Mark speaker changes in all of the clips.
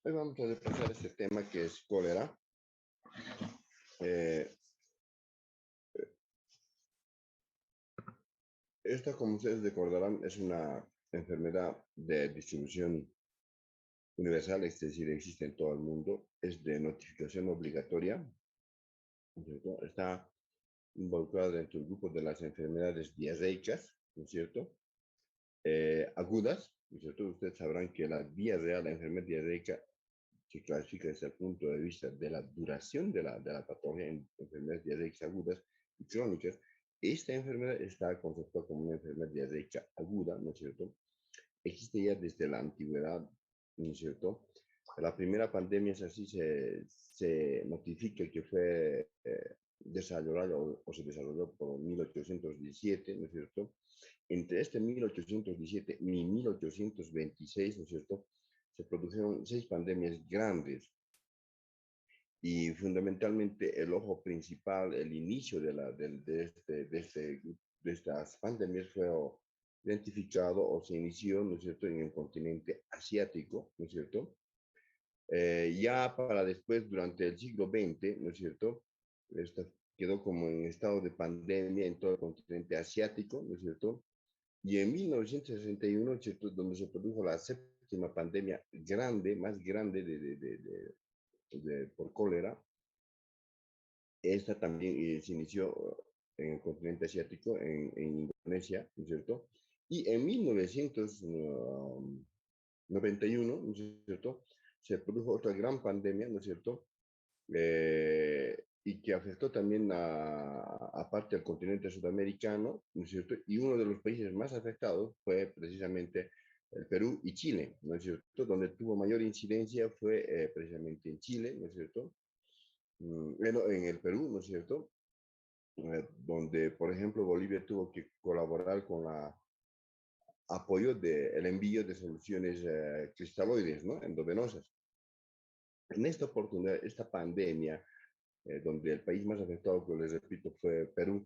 Speaker 1: Hoy vamos a repasar este tema que es cólera. Eh, Esta, como ustedes recordarán, es una enfermedad de distribución universal, es decir, existe en todo el mundo, es de notificación obligatoria, ¿no es cierto? Está involucrada dentro del grupo de las enfermedades diarreicas, ¿no es cierto? Agudas, ¿no es cierto? Ustedes sabrán que la diarrea, la enfermedad diarreica, se clasifica desde el punto de vista de la duración de la patología en enfermedades diarreicas agudas y crónicas. Esta enfermedad está conceptuada como una enfermedad diarreica aguda, ¿no es cierto? Existe ya desde la antigüedad, ¿no es cierto? La primera pandemia es así, se notifica que fue desarrollada o se desarrolló por 1817, ¿no es cierto? Entre este 1817 y 1826, ¿no es cierto?, se produjeron 6 pandemias grandes y fundamentalmente el ojo principal, el inicio de estas pandemias fue identificado o se inició, ¿no es cierto?, en el continente asiático, ¿no es cierto? Ya para después, durante el siglo XX, ¿no es cierto?, esta quedó como en estado de pandemia en todo el continente asiático, ¿no es cierto? Y en 1961, ¿cierto?, donde se produjo la séptima pandemia grande, más grande por cólera, esta también se inició en el continente asiático, en Indonesia, ¿no es cierto? Y en 1991, ¿no es cierto?, se produjo otra gran pandemia, ¿no es cierto?, y que afectó también aparte al continente sudamericano, ¿no es cierto? Y uno de los países más afectados fue precisamente el Perú y Chile, ¿no es cierto? Donde tuvo mayor incidencia fue precisamente en Chile, ¿no es cierto? Bueno, en el Perú, ¿no es cierto? Donde, por ejemplo, Bolivia tuvo que colaborar con la apoyo del envío de soluciones cristaloides, ¿no? Endovenosas. En esta oportunidad, esta pandemia, donde el país más afectado, que les repito, fue Perú,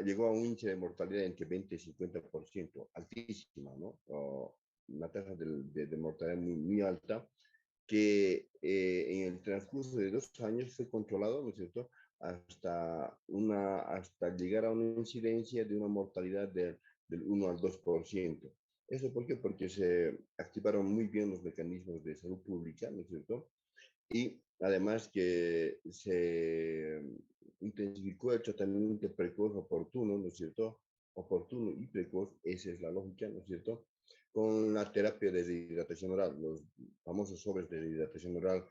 Speaker 1: llegó a un índice de mortalidad entre 20 y 50%, altísima, ¿no? Una tasa de mortalidad muy, muy alta, que en el transcurso de 2 años fue controlado, ¿no es cierto?, hasta llegar a una incidencia de una mortalidad del 1 al 2%. ¿Eso por qué? Porque se activaron muy bien los mecanismos de salud pública, ¿no es cierto? Y además que se intensificó el tratamiento precoz oportuno, ¿no es cierto? Oportuno y precoz, esa es la lógica, ¿no es cierto? Con la terapia de deshidratación oral, los famosos sobres de deshidratación oral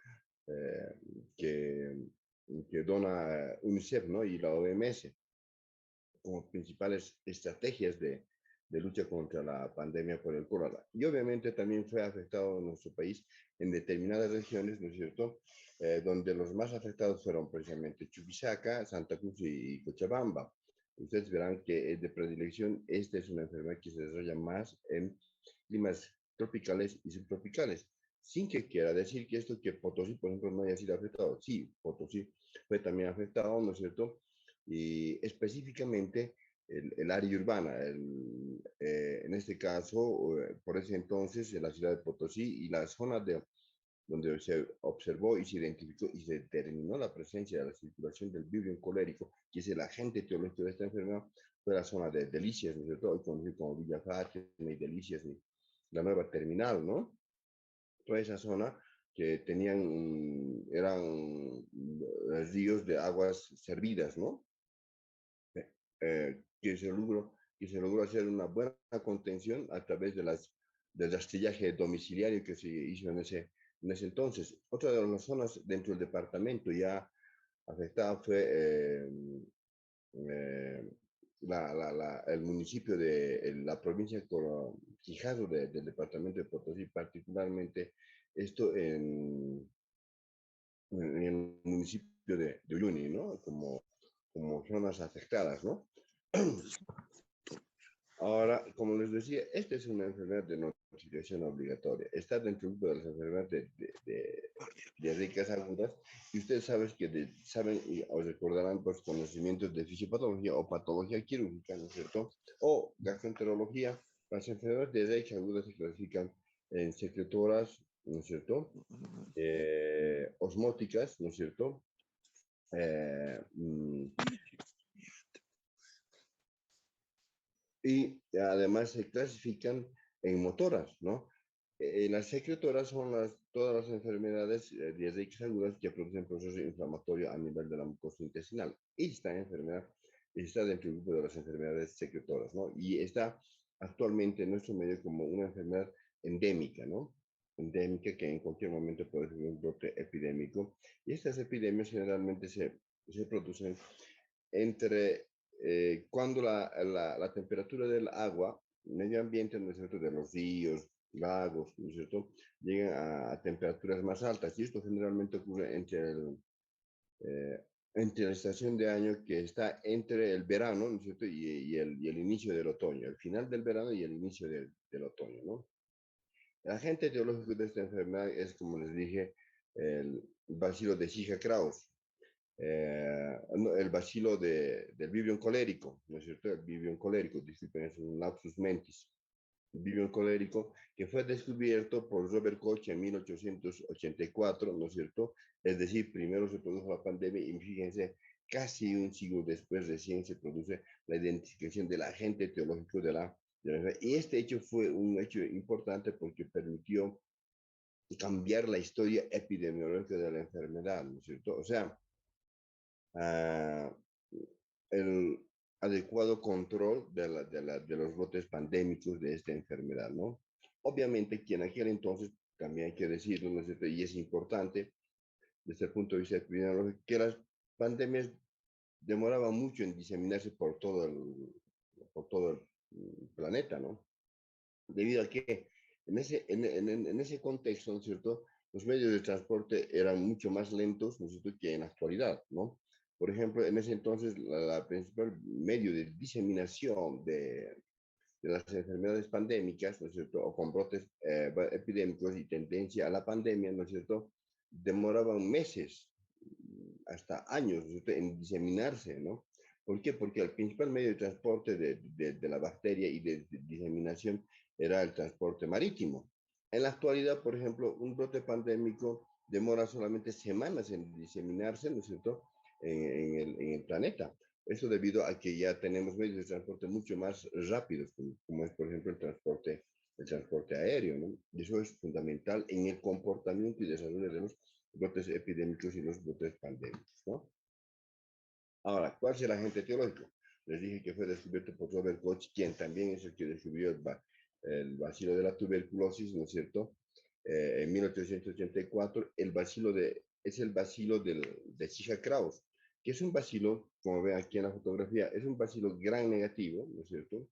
Speaker 1: eh, que, que dona UNICEF, ¿no?, y la OMS como principales estrategias de lucha contra la pandemia por el cólera. Y obviamente también fue afectado nuestro país en determinadas regiones, ¿no es cierto?, donde los más afectados fueron precisamente Chuquisaca, Santa Cruz y Cochabamba. Ustedes verán que de predilección, esta es una enfermedad que se desarrolla más en climas tropicales y subtropicales. Sin que quiera decir que esto, que Potosí, por ejemplo, no haya sido afectado. Sí, Potosí fue también afectado, ¿no es cierto? Y específicamente el área urbana, en este caso, por ese entonces, en la ciudad de Potosí y la zona donde se observó y se identificó y se determinó la presencia de la circulación del vibrio colérico, que es el agente etiológico de esta enfermedad, fue la zona de Delicias, ¿no es cierto?, hoy conocido como Villa Fátima y Delicias, y la nueva terminal, ¿no? Toda esa zona que eran ríos de aguas servidas, ¿no? Que se logró hacer una buena contención a través del rastrillaje domiciliario que se hizo en ese entonces. Otra de las zonas dentro del departamento ya afectada fue eh, el municipio de la provincia de Quijano del departamento de Potosí, particularmente esto en el municipio de Uyuni, ¿no? Como zonas afectadas, ¿no? Ahora, como les decía, esta es una enfermedad de notificación obligatoria. Está dentro de las enfermedades de diarreicas agudas. Y ustedes saben y os recordarán pues, conocimientos de fisiopatología o patología quirúrgica, ¿no es cierto? O gastroenterología. Las enfermedades diarreicas agudas se clasifican en secretoras, ¿no es cierto? Osmóticas, ¿no es cierto? Eh, mm, y además se clasifican en motoras, ¿no? Las secretoras son todas las enfermedades diarreicas agudas que producen proceso inflamatorio a nivel de la mucosa intestinal. Esta enfermedad está dentro del grupo de las enfermedades secretoras, ¿no? Y está actualmente en nuestro medio como una enfermedad endémica, ¿no? Endémica que en cualquier momento puede ser un brote epidémico. Y estas epidemias generalmente se producen entre cuando la temperatura del agua, medio ambiente, ¿no es cierto?, de los ríos, lagos, ¿no es cierto?, llegan a temperaturas más altas. Y esto generalmente ocurre eh, entre la estación de año que está entre el verano, ¿no es cierto?, y el inicio del otoño, el final del verano y el inicio del otoño, ¿no? El agente etiológico de esta enfermedad es, como les dije, el bacilo de Zika-Kraus, no, el bacilo del Vibrio colérico, ¿no es cierto? El Vibrio colérico, disculpen, es un lapsus mentis. El Vibrio colérico, que fue descubierto por Robert Koch en 1884, ¿no es cierto? Es decir, primero se produjo la pandemia y fíjense, casi un siglo después recién se produce la identificación del agente etiológico de la enfermedad. Y este hecho fue un hecho importante porque permitió cambiar la historia epidemiológica de la enfermedad, ¿no es cierto? O sea, uh, el adecuado control de los brotes pandémicos de esta enfermedad, ¿no? Obviamente que en aquel entonces, también hay que decirlo, ¿no es cierto? Y es importante desde el punto de vista epidemiológico, que las pandemias demoraban mucho en diseminarse por todo el planeta, ¿no? Debido a que en ese contexto, ¿no es cierto?, los medios de transporte eran mucho más lentos, ¿no es cierto?, que en la actualidad, ¿no? Por ejemplo, en ese entonces, la principal medio de diseminación de las enfermedades pandémicas, ¿no es cierto?, o con brotes epidémicos y tendencia a la pandemia, ¿no es cierto?, demoraban meses, hasta años, ¿no es cierto?, en diseminarse, ¿no? ¿Por qué? Porque el principal medio de transporte de la bacteria y de diseminación era el transporte marítimo. En la actualidad, por ejemplo, un brote pandémico demora solamente semanas en diseminarse, ¿no es cierto?, en el planeta. Eso debido a que ya tenemos medios de transporte mucho más rápidos, como es, por ejemplo, el transporte aéreo, ¿no? Y eso es fundamental en el comportamiento y desarrollo de los brotes epidémicos y los brotes pandémicos, ¿no? Ahora, ¿cuál es el agente etiológico? Les dije que fue descubierto por Robert Koch, quien también es el que descubrió el bacilo de la tuberculosis, ¿no es cierto? En 1884, es el bacilo de Zika-Kraus, que es un bacilo, como ven aquí en la fotografía, es un bacilo gran negativo, ¿no es cierto?,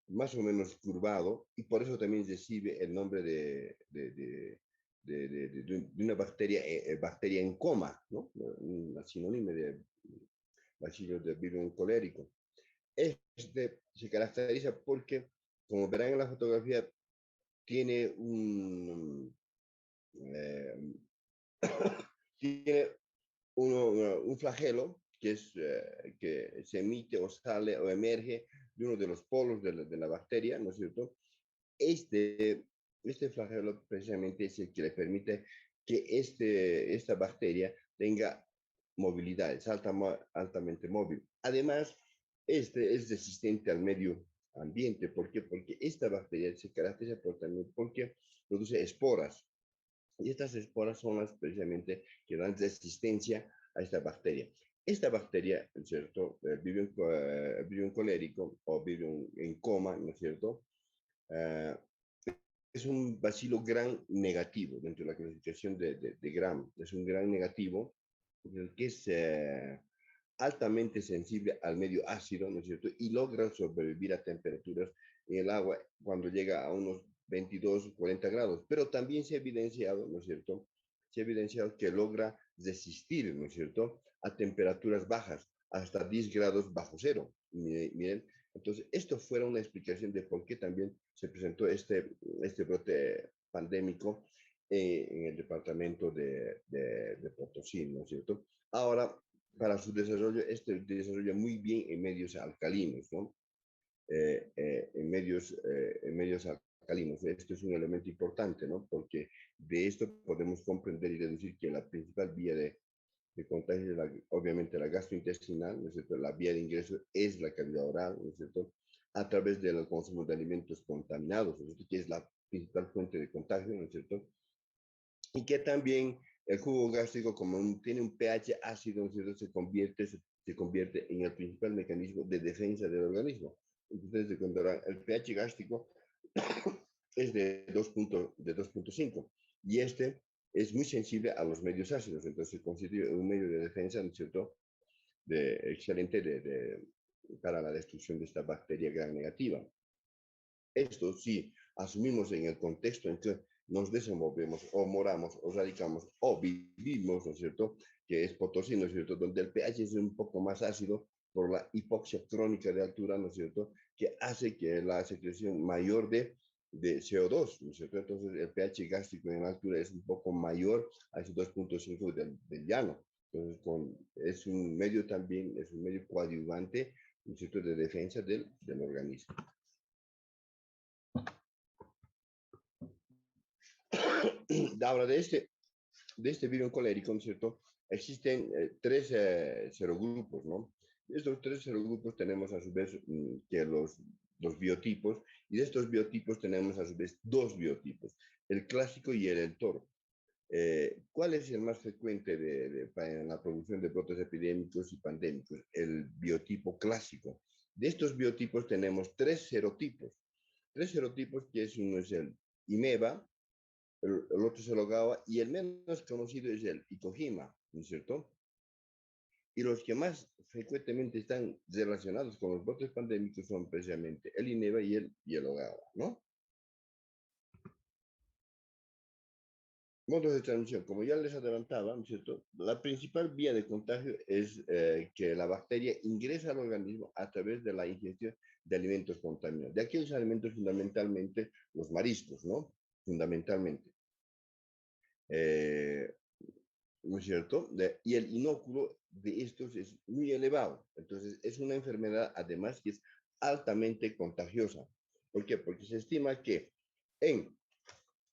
Speaker 1: más o menos curvado, y por eso también recibe el nombre de una bacteria en coma, ¿no? Una sinónimo de bacilo de virus colérico. Este se caracteriza porque, como verán en la fotografía, tiene eh, tiene un flagelo que se emite o sale o emerge de uno de los polos de la bacteria, ¿no es cierto? Este, este flagelo precisamente es el que le permite que esta bacteria tenga movilidad, es altamente móvil. Además, este es resistente al medio ambiente. ¿Por qué? Porque esta bacteria se caracteriza también porque produce esporas. Y estas esporas son las precisamente que dan resistencia a esta bacteria. Esta bacteria, ¿no es cierto?, vive en colérico o vive en coma, ¿no es cierto? Uh, es un bacilo gran negativo dentro de la clasificación de Gram. Es un gran negativo que es altamente sensible al medio ácido, ¿no es cierto? Y logra sobrevivir a temperaturas en el agua cuando llega a unos 22, 40 grados. Pero también se ha evidenciado, ¿no es cierto? Se ha evidenciado que logra resistir, ¿no es cierto?, a temperaturas bajas, hasta 10 grados bajo cero. Miren, entonces, esto fuera una explicación de por qué también se presentó este brote pandémico en el departamento de Potosí, ¿no es cierto? Ahora, para su desarrollo, este desarrolla muy bien en medios alcalinos, ¿no? En medios alcalinos. Esto es un elemento importante, ¿no? Porque de esto podemos comprender y deducir que la principal vía de contagio es obviamente la gastrointestinal, ¿no es cierto? La vía de ingreso es la cavidad oral, ¿no es cierto? A través del consumo de alimentos contaminados, ¿no es cierto? Que es la principal fuente de contagio, ¿no es cierto? Y que también el jugo gástrico, como tiene un pH ácido, ¿no es cierto? Se convierte en el principal mecanismo de defensa del organismo. Entonces, encontrarán el pH gástrico es de 2.5 y este es muy sensible a los medios ácidos, entonces constituye un medio de defensa, ¿no es cierto?, excelente para la destrucción de esta bacteria gram negativa. Esto sí, asumimos en el contexto en que nos desenvolvemos o moramos o radicamos o vivimos, ¿no es cierto?, que es Potosí, ¿no es cierto?, donde el pH es un poco más ácido por la hipoxia crónica de altura, ¿no es cierto?, que hace que la secreción mayor de CO2, ¿no es cierto? Entonces el pH gástrico en altura es un poco mayor a ese 2.5 del llano. Entonces es un medio también, es un medio coadyuvante, ¿no es cierto?, de defensa del organismo. Ahora, de este virus colérico, ¿no es cierto? Existen tres serogrupos, ¿no? Estos tres serogrupos tenemos a su vez que los biotipos, y de estos biotipos tenemos a su vez dos biotipos, el clásico y el toro. ¿Cuál es el más frecuente en la producción de brotes epidémicos y pandémicos? El biotipo clásico. De estos biotipos tenemos tres serotipos. Tres serotipos que uno es el IMEVA, el otro es el Ogawa, y el menos conocido es el Itohima, ¿no es cierto? Y los que más frecuentemente están relacionados con los brotes pandémicos son precisamente el INEVA y el Ogawa, ¿no? Modos de transmisión, como ya les adelantaba, ¿no es cierto? La principal vía de contagio es que la bacteria ingresa al organismo a través de la ingestión de alimentos contaminados. De aquellos alimentos fundamentalmente los mariscos, ¿no? Fundamentalmente. ¿No es cierto? Y el inóculo de estos es muy elevado. Entonces, es una enfermedad, además, que es altamente contagiosa. ¿Por qué? Porque se estima que en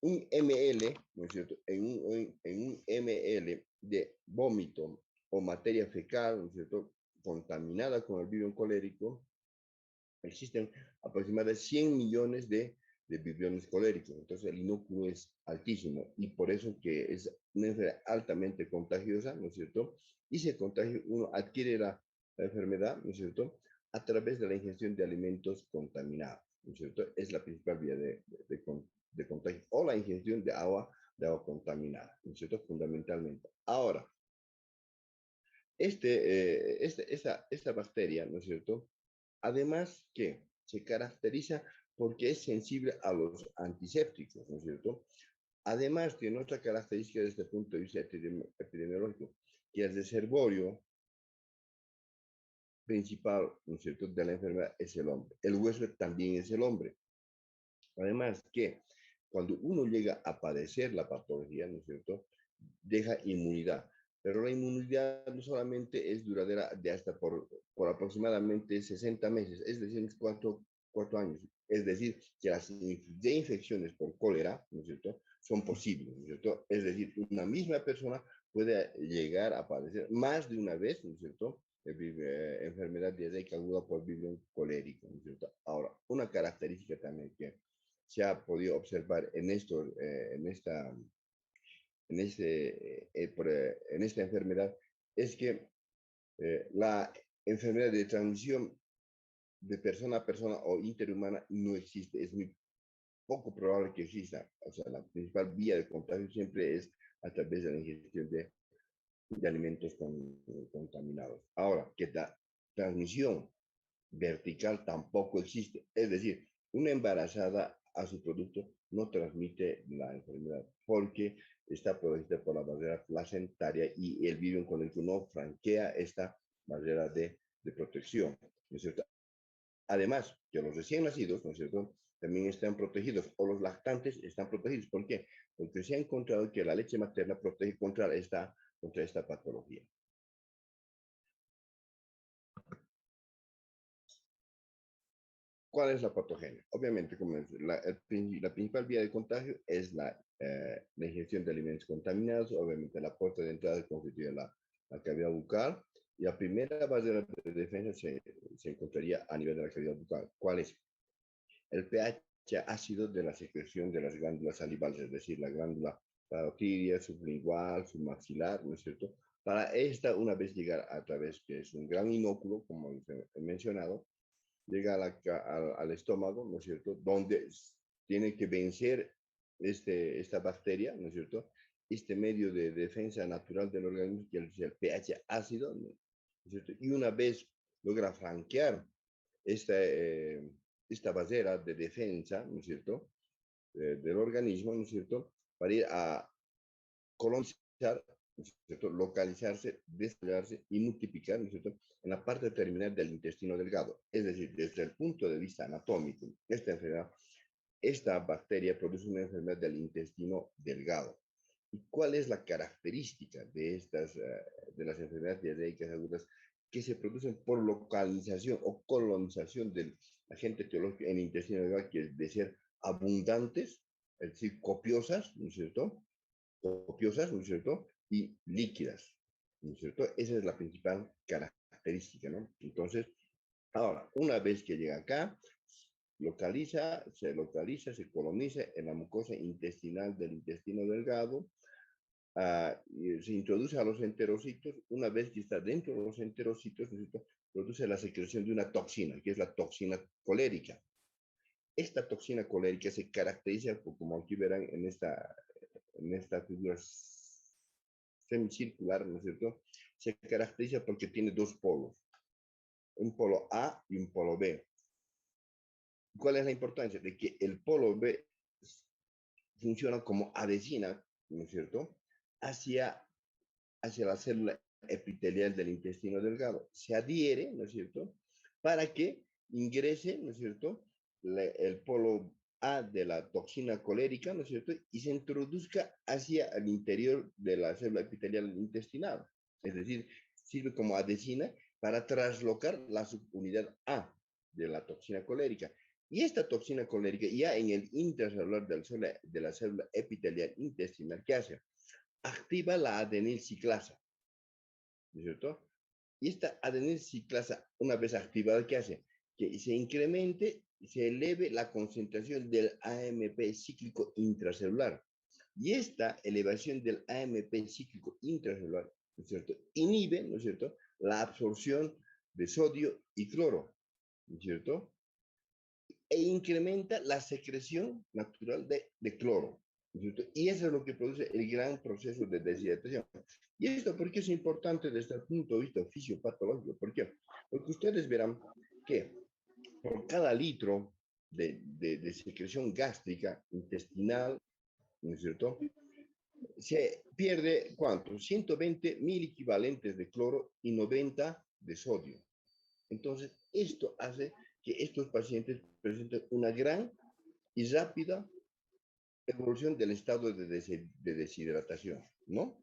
Speaker 1: un ml, ¿no es cierto? En un ml de vómito o materia fecal, ¿no es cierto?, contaminada con el virus colérico, existen aproximadamente 100 millones de vibriones coléricos. Entonces el inóculo es altísimo y por eso que es una enfermedad altamente contagiosa, ¿no es cierto? Y se contagia, uno adquiere la enfermedad, ¿no es cierto?, a través de la ingestión de alimentos contaminados, ¿no es cierto? Es la principal vía de contagio, o la ingestión de agua contaminada, ¿no es cierto? Fundamentalmente. Ahora, esta bacteria, ¿no es cierto?, además que se caracteriza porque es sensible a los antisépticos, ¿no es cierto? Además tiene otra característica desde el punto de vista epidemiológico, que el reservorio principal, ¿no es cierto?, de la enfermedad es el hombre. El huésped también es el hombre. Además que cuando uno llega a padecer la patología, ¿no es cierto?, deja inmunidad. Pero la inmunidad no solamente es duradera de hasta por aproximadamente 60 meses, es decir, 4 años. Es decir, que las infecciones por cólera, ¿no es cierto?, son posibles, ¿no es cierto? Es decir, una misma persona puede llegar a padecer más de una vez, ¿no es cierto?, enfermedad diarreica aguda por vibrio colérico, ¿no es cierto? Ahora, una característica también que se ha podido observar en esta enfermedad es que la enfermedad de transmisión de persona a persona o interhumana no existe, es muy poco probable que exista. O sea, la principal vía de contagio siempre es a través de la ingestión de alimentos contaminados. Ahora, que la transmisión vertical tampoco existe. Es decir, una embarazada a su producto no transmite la enfermedad porque está protegida por la barrera placentaria y el virus con el que uno franquea esta barrera de protección, ¿no es cierto? Además, que los recién nacidos, ¿no es cierto?, también están protegidos, o los lactantes están protegidos. ¿Por qué? Porque se ha encontrado que la leche materna protege contra esta patología. ¿Cuál es la patogenia? Obviamente, como la principal vía de contagio es la ingestión de alimentos contaminados. Obviamente, la puerta de entrada constituye la cavidad bucal. Y la primera barrera de defensa se encontraría a nivel de la cavidad bucal. ¿Cuál es? El pH ácido de la secreción de las glándulas salivales, es decir, la glándula parotidia, sublingual, submaxilar, ¿no es cierto? Para esta, una vez llegar a través, que es un gran inóculo, como he mencionado, llega al estómago, ¿no es cierto? Donde tiene que vencer esta bacteria, ¿no es cierto? Este medio de defensa natural del organismo, que es el pH ácido, ¿no es cierto? Y una vez logra franquear esta, esta barrera de defensa, ¿no es cierto?, del organismo, ¿no es cierto?, para ir a colonizar, ¿no es cierto?, localizarse, desarrollarse y multiplicar, ¿no es cierto?, en la parte terminal del intestino delgado. Es decir, desde el punto de vista anatómico, esta bacteria produce una enfermedad del intestino delgado. ¿Y cuál es la característica de de las enfermedades diarreicas agudas que se producen por localización o colonización del agente etiológico en el intestino delgado, que es de ser abundantes, es decir, copiosas, ¿no es cierto? Copiosas, ¿no es cierto? Y líquidas, ¿no es cierto? Esa es la principal característica, ¿no? Entonces, ahora, una vez que llega acá, se coloniza en la mucosa intestinal del intestino delgado, se introduce a los enterocitos. Una vez que está dentro de los enterocitos, produce la secreción de una toxina, que es la toxina colérica. Esta toxina colérica se caracteriza, como aquí verán en esta figura semicircular, ¿no es cierto? Se caracteriza porque tiene dos polos, un polo A y un polo B. ¿Cuál es la importancia? De que el polo B funciona como adhesina, ¿no es cierto?, hacia la célula epitelial del intestino delgado. Se adhiere, ¿no es cierto?, para que ingrese, ¿no es cierto?, el polo A de la toxina colérica, ¿no es cierto?, y se introduzca hacia el interior de la célula epitelial intestinal. Es decir, sirve como adhesina para traslocar la subunidad A de la toxina colérica. Y esta toxina colérica, ya en el intracelular de la célula epitelial intestinal, ¿qué hace? Activa la adenilciclasa, ¿no es cierto? Y esta adenilciclasa, una vez activada, ¿qué hace? Que se incremente, se eleve la concentración del AMP cíclico intracelular. Y esta elevación del AMP cíclico intracelular, ¿no es cierto?, inhibe, ¿no es cierto?, la absorción de sodio y cloro, ¿no es cierto?, e incrementa la secreción natural de cloro, ¿no es cierto? Y eso es lo que produce el gran proceso de deshidratación. ¿Y esto por qué es importante desde el punto de vista fisiopatológico? ¿Por qué? Porque ustedes verán que por cada litro de secreción gástrica, intestinal, ¿no es cierto?, se pierde, ¿cuánto? 120 mil equivalentes de cloro y 90 de sodio. Entonces, esto hace que estos pacientes presenten una gran y rápida evolución del estado de deshidratación, ¿no?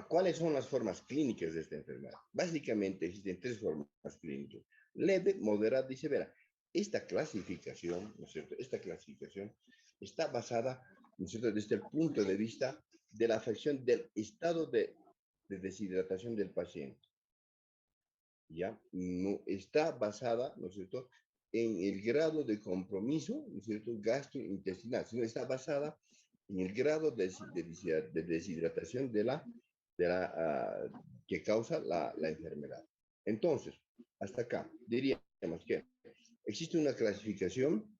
Speaker 1: ¿Cuáles son las formas clínicas de esta enfermedad? Básicamente existen tres formas clínicas: leve, moderada y severa. Esta clasificación, ¿no es cierto?, esta clasificación está basada, ¿no es cierto?, desde el punto de vista de la afección del estado de deshidratación del paciente. ¿Ya? No está basada, ¿no es cierto?, en el grado de compromiso, ¿no es cierto?, gastrointestinal, sino está basada en el grado de deshidratación que causa la enfermedad. Entonces, hasta acá diríamos que existe una clasificación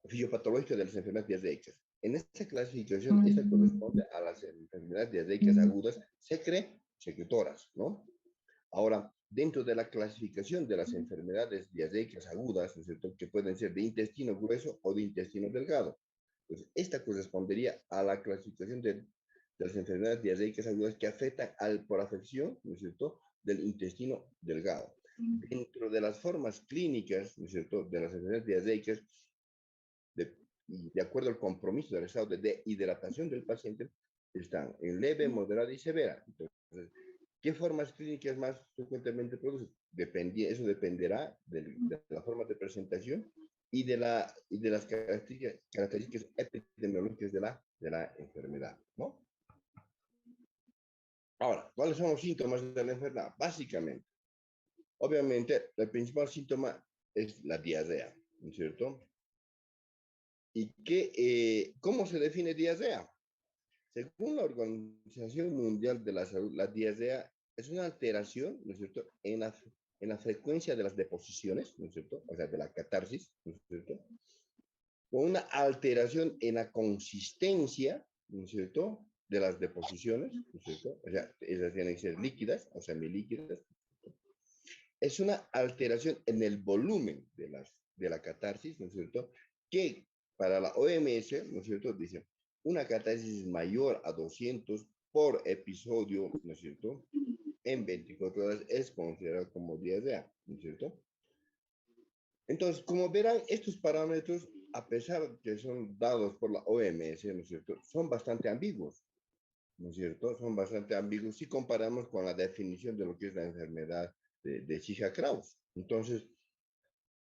Speaker 1: fisiopatológica de las enfermedades diarreicas. En esta clasificación, esta corresponde a las enfermedades diarreicas agudas secretoras, ¿no? Ahora, dentro de la clasificación de las enfermedades diarreicas agudas, ¿no es cierto?, que pueden ser de intestino grueso o de intestino delgado, pues esta correspondería a la clasificación de las enfermedades diarreicas agudas que afectan por afección, ¿no es cierto?, del intestino delgado. Dentro de las formas clínicas, ¿no es cierto?, de las enfermedades diarreicas, de acuerdo al compromiso del estado de hidratación del paciente, están en leve, moderada y severa. Entonces, ¿qué formas clínicas más frecuentemente producen? eso dependerá de la forma de presentación y de las características epidemiológicas de la enfermedad, ¿no? Ahora, ¿cuáles son los síntomas de la enfermedad? Básicamente, obviamente, el principal síntoma es la diarrea, ¿no es cierto? ¿Y cómo se define diarrea? Según la Organización Mundial de la Salud, la diarrea es una alteración, ¿no es cierto?, en la frecuencia de las deposiciones, ¿no es cierto?, o sea, de la catarsis, ¿no es cierto?, o una alteración en la consistencia, ¿no es cierto?, de las deposiciones, ¿no es cierto?, o sea, esas tienen que ser líquidas o semilíquidas. Es una alteración en el volumen de la catarsis, ¿no es cierto?, que para la OMS, ¿no es cierto?, dice, una catarsis mayor a 200 por episodio, ¿no es cierto?, en 24 horas es considerado como diarrea, ¿no es cierto? Entonces, como verán, estos parámetros, a pesar que son dados por la OMS, ¿no es cierto?, son bastante ambiguos, ¿no es cierto? Son bastante ambiguos si comparamos con la definición de lo que es la enfermedad de Zika-Kraus. Entonces,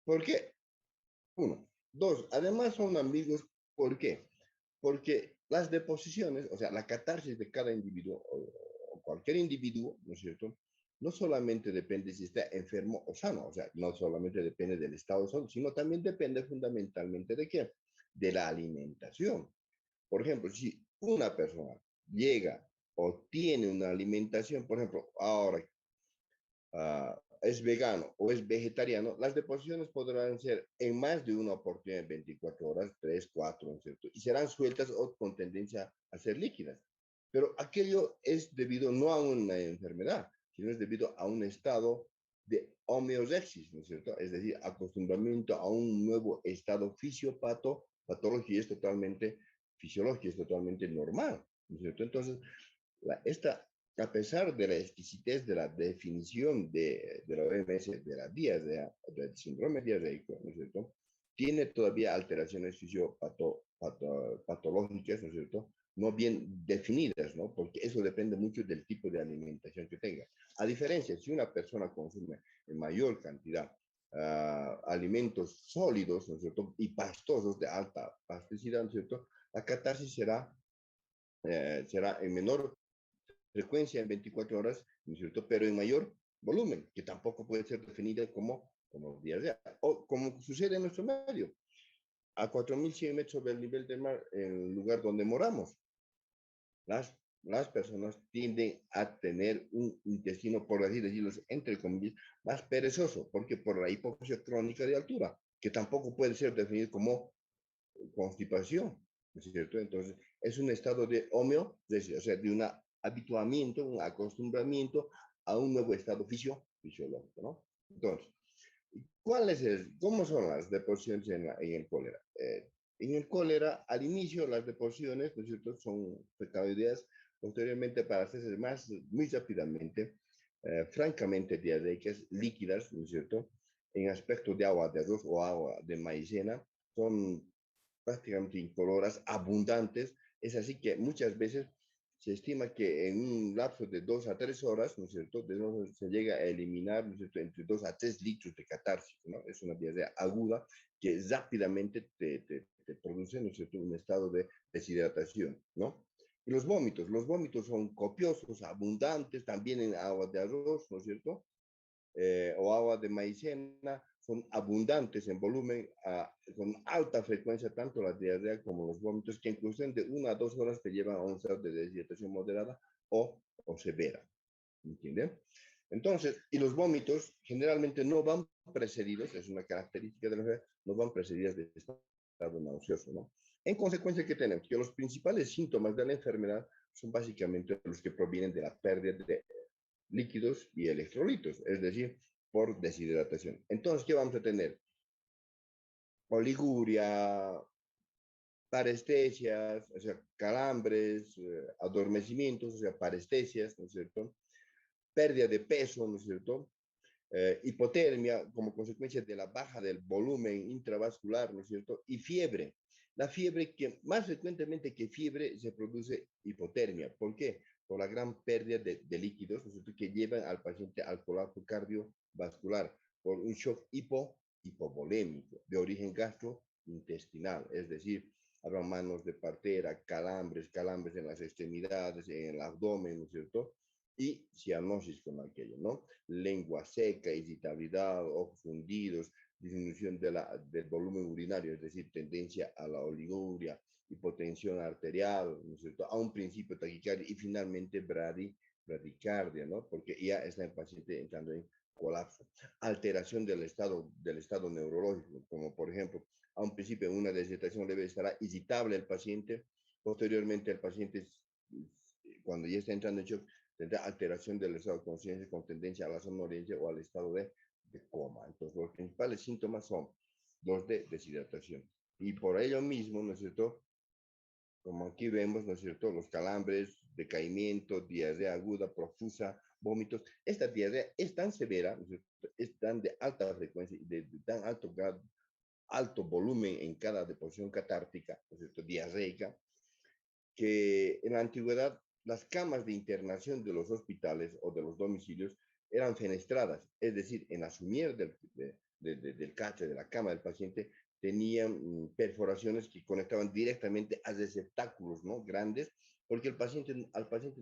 Speaker 1: ¿por qué? Uno. Dos, además son ambiguos, ¿por qué? Porque las deposiciones, o sea, la catarsis de cada individuo, o cualquier individuo, ¿no es cierto?, no solamente depende si está enfermo o sano, o sea, no solamente depende del estado de salud, sino también depende fundamentalmente de qué? De la alimentación. Por ejemplo, si una persona llega o tiene una alimentación, por ejemplo, ahora es vegano o es vegetariano, las deposiciones podrán ser en más de una oportunidad en 24 horas, 3, 4, ¿cierto? Y serán sueltas o con tendencia a ser líquidas. Pero aquello es debido no a una enfermedad, sino es debido a un estado de homeostasis, ¿no es cierto? Es decir, acostumbramiento a un nuevo estado patología es totalmente fisiológica, es totalmente normal, ¿no es cierto? Entonces, esta, a pesar de la exquisitez de la definición de la OMS de la diarrea, del síndrome diarreico, ¿no es cierto?, tiene todavía alteraciones fisiopatológicas, ¿no es cierto?, no bien definidas, ¿no? Porque eso depende mucho del tipo de alimentación que tenga. A diferencia, si una persona consume en mayor cantidad alimentos sólidos, ¿no es cierto?, y pastosos de alta pasticidad, ¿no es cierto?, la catarsis será en menor frecuencia en 24 horas, ¿no es cierto?, pero en mayor volumen, que tampoco puede ser definida como diarrea, o como sucede en nuestro medio, a 4.100 metros sobre el nivel del mar, en el lugar donde moramos. Las personas tienden a tener un intestino, por así decirlo, entre comillas, más perezoso, porque por la hipoxia crónica de altura, que tampoco puede ser definido como constipación, ¿no es cierto? Entonces, es un estado de homeostasis, o sea, de un habituamiento, un acostumbramiento a un nuevo estado fisiológico, ¿no? Entonces, ¿cómo son las deposiciones en el cólera? En el cólera, al inicio, las deposiciones, ¿no es cierto?, son fecal-ideas, posteriormente para hacerse muy rápidamente, francamente diarreicas, líquidas, ¿no es cierto?, en aspecto de agua de arroz o agua de maicena, son prácticamente incoloras, abundantes. Es así que muchas veces se estima que en un lapso de 2 a 3 horas, ¿no es cierto?, se llega a eliminar, ¿no es cierto?, entre 2 a 3 litros de catarsis, ¿no? Es una diarrea aguda que rápidamente te produce, ¿no es cierto?, un estado de deshidratación, ¿no? Y los vómitos son copiosos, abundantes, también en agua de arroz, ¿no es cierto?, o agua de maicena, son abundantes en volumen, con alta frecuencia, tanto la diarrea como los vómitos, que en cuestión de 1 a 2 horas te llevan a un estado de deshidratación moderada o severa. ¿Entienden? Entonces, y los vómitos generalmente no van precedidos, es una característica de la enfermedad, no van precedidas de estado nauseoso, ¿no? En consecuencia, ¿qué tenemos? Que los principales síntomas de la enfermedad son básicamente los que provienen de la pérdida de líquidos y electrolitos, es decir, por deshidratación. Entonces, ¿qué vamos a tener? Oliguria, parestesias, o sea, calambres, adormecimientos, o sea, parestesias, ¿no es cierto? Pérdida de peso, ¿no es cierto? Hipotermia como consecuencia de la baja del volumen intravascular, ¿no es cierto? Y fiebre. La fiebre que más frecuentemente que fiebre se produce hipotermia. ¿Por qué? Por la gran pérdida de líquidos, ¿no es cierto?, que llevan al paciente al colapso cardiovascular por un shock hipovolémico de origen gastrointestinal, es decir, habrá manos de partera, calambres en las extremidades, en el abdomen, ¿no es cierto? Y cianosis con aquello, ¿no? Lengua seca, irritabilidad, ojos hundidos, disminución del volumen urinario, es decir, tendencia a la oliguria, hipotensión arterial, ¿no es cierto? A un principio taquicardia y finalmente bradicardia, ¿no? Porque ya está el paciente entrando en colapso. Alteración del estado neurológico, como por ejemplo, a un principio en una deshidratación leve estará irritable el paciente, posteriormente el paciente, cuando ya está entrando en shock, tendrá alteración del estado de conciencia con tendencia a la somnolencia o al estado de coma. Entonces, los principales síntomas son los de deshidratación. Y por ello mismo, ¿no es cierto?, como aquí vemos, ¿no es cierto?, los calambres, decaimiento, diarrea aguda, profusa, vómitos. Esta diarrea es tan severa, ¿no es cierto?, es tan de alta frecuencia y de tan alto grado, alto volumen en cada deposición catártica, ¿no es cierto?, diarreica, que en la antigüedad las camas de internación de los hospitales o de los domicilios eran fenestradas, es decir, en la sumier del catre de la cama del paciente tenían perforaciones que conectaban directamente a receptáculos, ¿no?, grandes, porque al paciente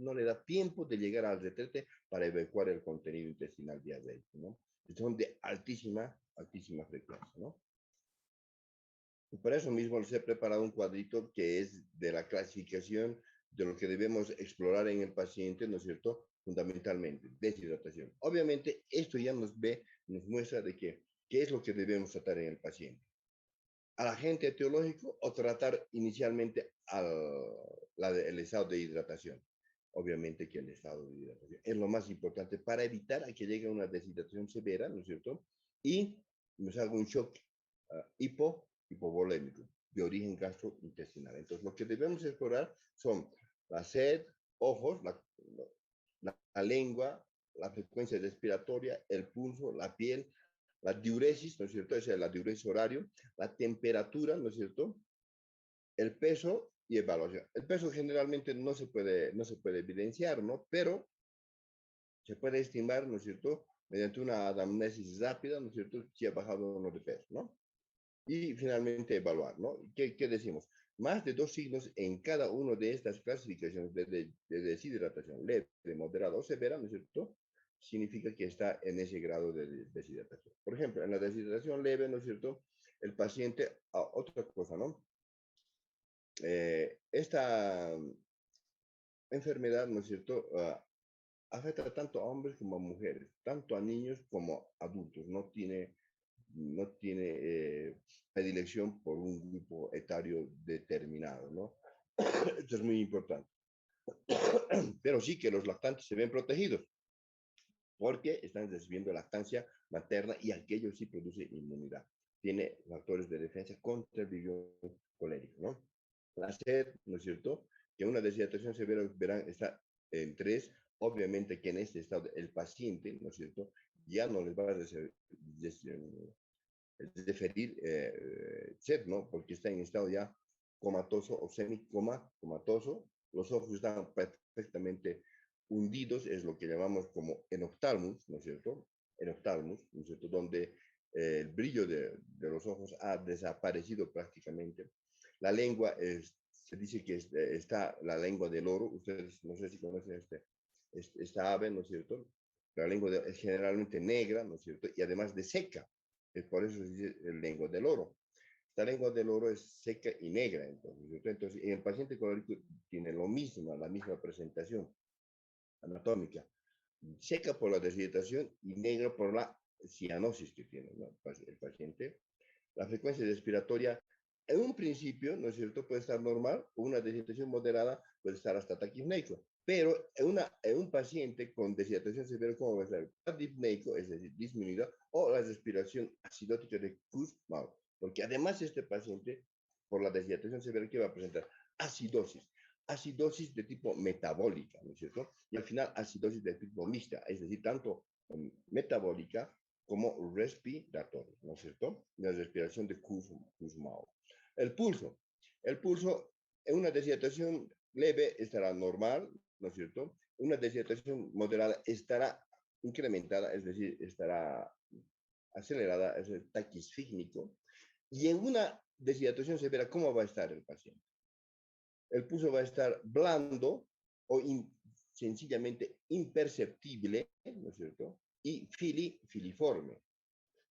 Speaker 1: no le da tiempo de llegar al retrete para evacuar el contenido intestinal diarreico, ¿no? Son de altísima frecuencia, ¿no? Y por eso mismo les he preparado un cuadrito que es de la clasificación de lo que debemos explorar en el paciente, ¿no es cierto? Fundamentalmente, deshidratación. Obviamente, esto ya nos muestra de qué es lo que debemos tratar en el paciente. Al agente etiológico o tratar inicialmente el estado de hidratación. Obviamente que el estado de hidratación es lo más importante para evitar a que llegue una deshidratación severa, ¿no es cierto? Y nos haga un shock hipovolémico de origen gastrointestinal. Entonces, lo que debemos explorar son la sed, ojos, la lengua, la frecuencia respiratoria, el pulso, la piel, la diuresis, ¿no es cierto? Esa es la diuresis horario, la temperatura, ¿no es cierto? El peso y evaluación. El peso generalmente no se puede evidenciar, ¿no? Pero se puede estimar, ¿no es cierto?, mediante una anamnesis rápida, ¿no es cierto?, si ha bajado o no de peso, ¿no? Y finalmente evaluar, ¿no? ¿Qué decimos? Más de 2 signos en cada una de estas clasificaciones de deshidratación leve, moderada o severa, ¿no es cierto?, significa que está en ese grado de deshidratación. Por ejemplo, en la deshidratación leve, ¿no es cierto?, el paciente, otra cosa, ¿no? Esta enfermedad, ¿no es cierto?, afecta tanto a hombres como a mujeres, tanto a niños como a adultos. No tiene predilección por un grupo etario determinado, ¿no? Esto es muy importante. Pero sí que los lactantes se ven protegidos porque están recibiendo lactancia materna y aquello sí produce inmunidad. Tiene factores de defensa contra el virus colérico, ¿no? La sed, ¿no es cierto?, que una deshidratación severa, verán, está en 3. Obviamente que en este estado el paciente, ¿no es cierto?, ya no les va a deferir sed, ¿no? Porque está en estado ya comatoso o semicomatoso. Los ojos están perfectamente hundidos, es lo que llamamos como enoftalmus, ¿no es cierto? Enoftalmus, ¿no es cierto? Donde el brillo de los ojos ha desaparecido prácticamente. La lengua se dice que está la lengua del loro. Ustedes no sé si conocen esta ave, ¿no es cierto? La lengua es generalmente negra, ¿no es cierto? Y además de seca. Por eso se dice lengua del loro. Esta lengua del loro es seca y negra. Entonces en el paciente colérico tiene lo mismo, la misma presentación anatómica. Seca por la deshidratación y negra por la cianosis que tiene, ¿no?, el paciente. La frecuencia respiratoria, en un principio, ¿no es cierto?, puede estar normal, o una deshidratación moderada puede estar hasta taquipneico. Pero en un paciente con deshidratación severa, ¿cómo va a estar? Taquipneico, es decir, disminuida, o la respiración acidótica de Kussmaul. Porque además este paciente, por la deshidratación severa, ¿qué va a presentar? Acidosis. Acidosis de tipo metabólica, ¿no es cierto? Y al final, acidosis de tipo mixta, es decir, tanto metabólica como respiratoria, ¿no es cierto? La respiración de Kussmaul. El pulso. El pulso en una deshidratación leve estará normal, ¿no es cierto? Una deshidratación moderada estará incrementada, es decir, estará acelerada, es el taquisfígnico. Y en una deshidratación severa, ¿cómo va a estar el paciente? El pulso va a estar blando o sencillamente imperceptible, ¿no es cierto? Y filiforme,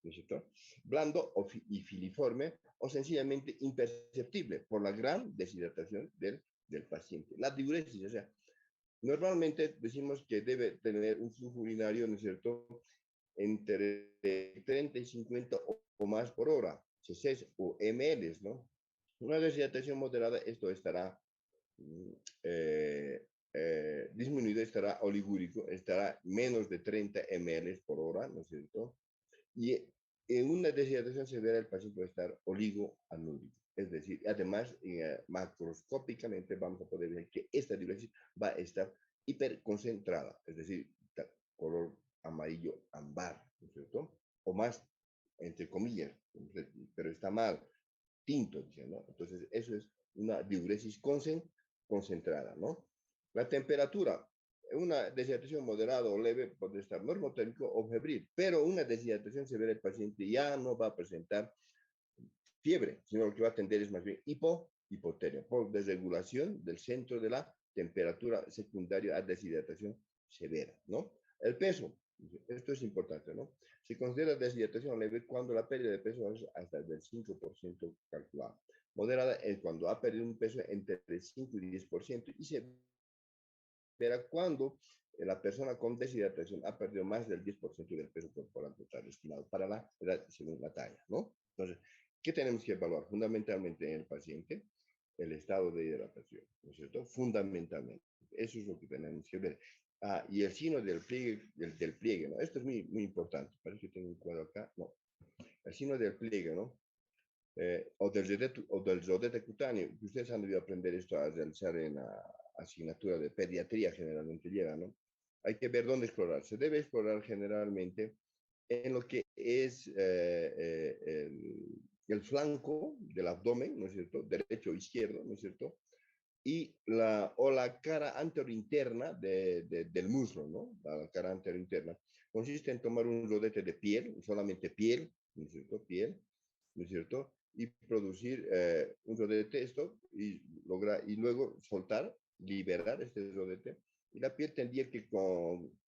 Speaker 1: ¿no es cierto? Blando y filiforme o sencillamente imperceptible por la gran deshidratación del paciente. La diuresis, o sea, normalmente decimos que debe tener un flujo urinario, ¿no es cierto?, entre 30 y 50 o más por hora, cc o ml, ¿no? Una deshidratación moderada, esto estará eh, disminuido, estará oligúrico, estará menos de 30 ml por hora, ¿no es cierto? Y en una deshidratación severa el paciente puede estar oligoanúrico. Es decir, además, macroscópicamente vamos a poder ver que esta diuresis va a estar hiperconcentrada, es decir, color amarillo ámbar, ¿no es cierto? O más, entre comillas, pero está mal, tinto, ¿no? Entonces, eso es una diuresis concentrada, ¿no? La temperatura, una deshidratación moderada o leve puede estar normotérmico o febril, pero una deshidratación severa el paciente ya no va a presentar fiebre, sino lo que va a atender es más bien hipotermia, por desregulación del centro de la temperatura secundaria a deshidratación severa, ¿no? El peso, esto es importante, ¿no? Se considera deshidratación leve cuando la pérdida de peso es hasta del 5% calculado. Moderada es cuando ha perdido un peso entre el 5 y 10% y se verá cuando la persona con deshidratación ha perdido más del 10% del peso corporal total estimado para la edad según la talla, ¿no? Entonces, ¿qué tenemos que evaluar? Fundamentalmente en el paciente, el estado de hidratación, ¿no es cierto? Fundamentalmente. Eso es lo que tenemos que ver. Y el signo del pliegue, del pliegue, ¿no? Esto es muy, muy importante. Parece que tengo un cuadro acá. No. El signo del pliegue, ¿no? O del rodete cutáneo. Ustedes han debido aprender esto a realizar en la asignatura de pediatría, generalmente llega, ¿no? Hay que ver dónde explorar. Se debe explorar generalmente en lo que es el flanco del abdomen, ¿no es cierto? Derecho o izquierdo, ¿no es cierto? O la cara anterointerna del muslo, ¿no? La cara anterointerna. Consiste en tomar un rodete de piel, solamente piel, ¿no es cierto? Piel, ¿no es cierto? Y producir un rodete esto y luego soltar, liberar este rodete. Y la piel tendría que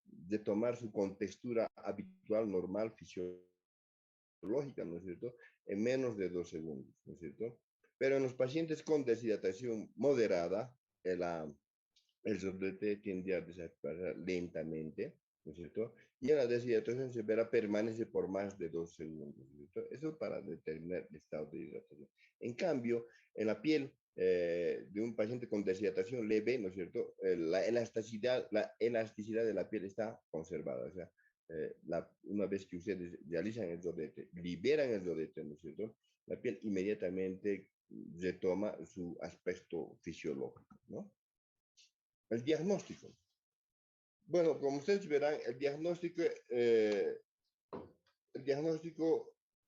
Speaker 1: de tomar su contextura habitual, normal, fisiológica, ¿no es cierto? En menos de 2 segundos, ¿no es cierto? Pero en los pacientes con deshidratación moderada, el rodete tiende a desaparecer lentamente, ¿no es cierto? Y en la deshidratación severa permanece por más de 2 segundos, ¿no es cierto? Eso para determinar el estado de hidratación. En cambio, en la piel de un paciente con deshidratación leve, ¿no es cierto? La elasticidad de la piel está conservada, o sea, una vez que ustedes realizan el rodete, liberan el rodete, ¿no es cierto? La piel inmediatamente retoma su aspecto fisiológico, ¿no? El diagnóstico. Bueno, como ustedes verán, el diagnóstico